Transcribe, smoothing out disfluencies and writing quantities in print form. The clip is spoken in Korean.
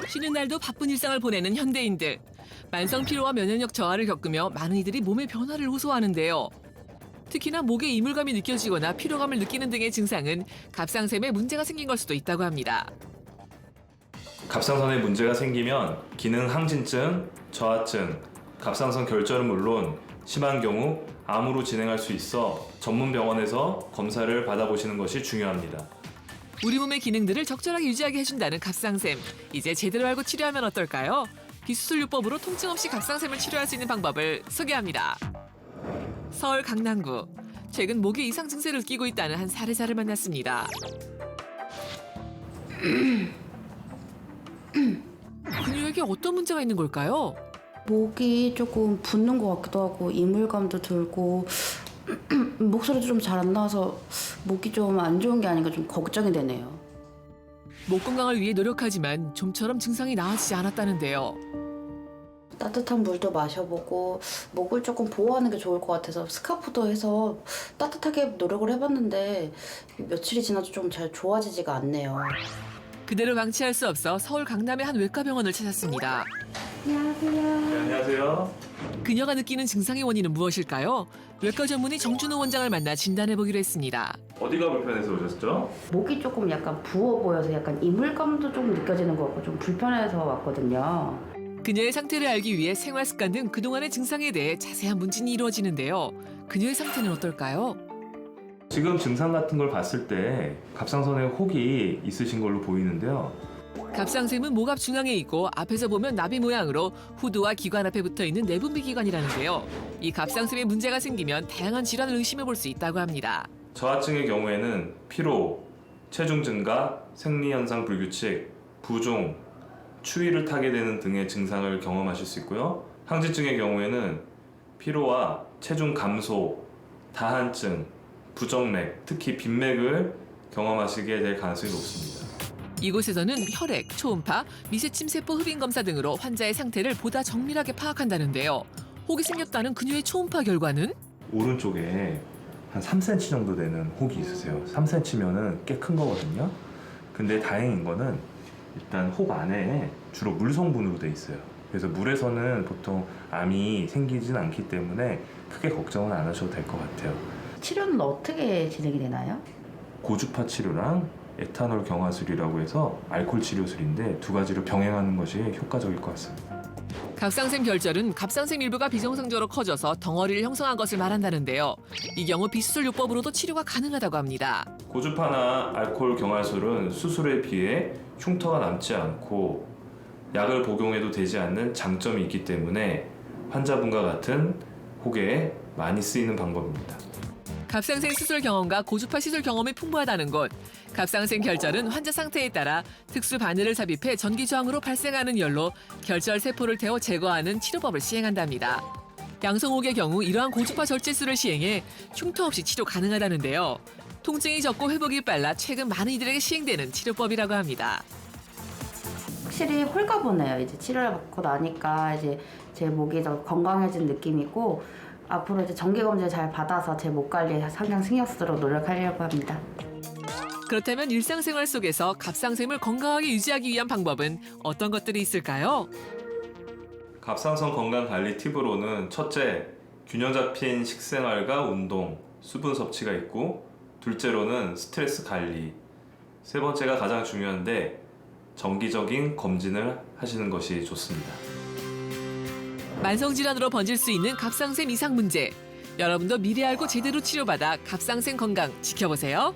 쉬는 날도 바쁜 일상을 보내는 현대인들. 만성 피로와 면역력 저하를 겪으며 많은 이들이 몸의 변화를 호소하는데요. 특히나 목에 이물감이 느껴지거나 피로감을 느끼는 등의 증상은 갑상샘에 문제가 생긴 걸 수도 있다고 합니다. 갑상선에 문제가 생기면 기능 항진증, 저하증, 갑상선 결절은 물론 심한 경우 암으로 진행할 수 있어 전문 병원에서 검사를 받아보시는 것이 중요합니다. 우리 몸의 기능들을 적절하게 유지하게 해준다는 갑상샘. 이제 제대로 알고 치료하면 어떨까요? 비수술요법으로 통증 없이 갑상샘을 치료할 수 있는 방법을 소개합니다. 서울 강남구. 최근 목에 이상 증세를 느끼고 있다는 한 사례자를 만났습니다. 그녀에게 어떤 문제가 있는 걸까요? 목이 조금 붓는 것 같기도 하고 이물감도 들고 목소리도 좀 잘 안 나와서 목이 좀 안 좋은 게 아닌가 좀 걱정이 되네요. 목 건강을 위해 노력하지만 좀처럼 증상이 나아지지 않았다는데요. 따뜻한 물도 마셔보고 목을 조금 보호하는 게 좋을 것 같아서 스카프도 해서 따뜻하게 노력을 해봤는데 며칠이 지나도 좀 잘 좋아지지가 않네요. 그대로 방치할 수 없어 서울 강남의 한 외과병원을 찾았습니다. 안녕하세요. 네, 안녕하세요. 그녀가 느끼는 증상의 원인은 무엇일까요? 외과 전문의 정준호 원장을 만나 진단해보기로 했습니다. 어디가 불편해서 오셨죠? 목이 조금 약간 부어 보여서 약간 이물감도 좀 느껴지는 것 같고 좀 불편해서 왔거든요. 그녀의 상태를 알기 위해 생활 습관 등 그동안의 증상에 대해 자세한 문진이 이루어지는데요. 그녀의 상태는 어떨까요? 지금 증상 같은 걸 봤을 때 갑상선에 혹이 있으신 걸로 보이는데요. 갑상샘은 목 앞 중앙에 있고 앞에서 보면 나비 모양으로 후두와 기관 앞에 붙어있는 내분비 기관이라는데요. 이 갑상샘에 문제가 생기면 다양한 질환을 의심해 볼 수 있다고 합니다. 저하증의 경우에는 피로, 체중 증가, 생리현상 불규칙, 부종, 추위를 타게 되는 등의 증상을 경험하실 수 있고요. 항진증의 경우에는 피로와 체중 감소, 다한증, 부정맥, 특히 빈맥을 경험하시게 될 가능성이 높습니다. 이곳에서는 혈액, 초음파, 미세침 세포 흡인 검사 등으로 환자의 상태를 보다 정밀하게 파악한다는데요. 혹이 생겼다는 그녀의 초음파 결과는 오른쪽에 한 3cm 정도 되는 혹이 있으세요. 3cm면은 꽤 큰 거거든요. 근데 다행인 거는 일단 혹 안에 주로 물 성분으로 돼 있어요. 그래서 물에서는 보통 암이 생기진 않기 때문에 크게 걱정은 안 하셔도 될 것 같아요. 치료는 어떻게 진행이 되나요? 고주파 치료랑 에탄올 경화술이라고 해서 알코올 치료술인데 두 가지를 병행하는 것이 효과적일 것 같습니다. 갑상샘 결절은 갑상샘 일부가 비정상적으로 커져서 덩어리를 형성한 것을 말한다는데요. 이 경우 비수술요법으로도 치료가 가능하다고 합니다. 고주파나 알코올 경화술은 수술에 비해 흉터가 남지 않고 약을 복용해도 되지 않는 장점이 있기 때문에 환자분과 같은 혹에 많이 쓰이는 방법입니다. 갑상샘 수술 경험과 고주파 시술 경험이 풍부하다는 곳. 갑상샘 결절은 환자 상태에 따라 특수 바늘을 삽입해 전기 저항으로 발생하는 열로 결절 세포를 태워 제거하는 치료법을 시행한답니다. 양성혹의 경우 이러한 고주파 절제술을 시행해 흉터 없이 치료 가능하다는데요. 통증이 적고 회복이 빨라 최근 많은 이들에게 시행되는 치료법이라고 합니다. 확실히 홀가분해요. 이제 치료를 받고 나니까 이제 제 목이 더 건강해진 느낌이고 앞으로 이제 정기 검진 잘 받아서 제 목 관리에 상당 신경 쓰도록 노력하려고 합니다. 그렇다면 일상생활 속에서 갑상샘을 건강하게 유지하기 위한 방법은 어떤 것들이 있을까요? 갑상선 건강 관리 팁으로는 첫째, 균형 잡힌 식생활과 운동, 수분 섭취가 있고 둘째로는 스트레스 관리, 세 번째가 가장 중요한데 정기적인 검진을 하시는 것이 좋습니다. 만성질환으로 번질 수 있는 갑상샘 이상 문제. 여러분도 미리 알고 제대로 치료받아 갑상샘 건강 지켜보세요.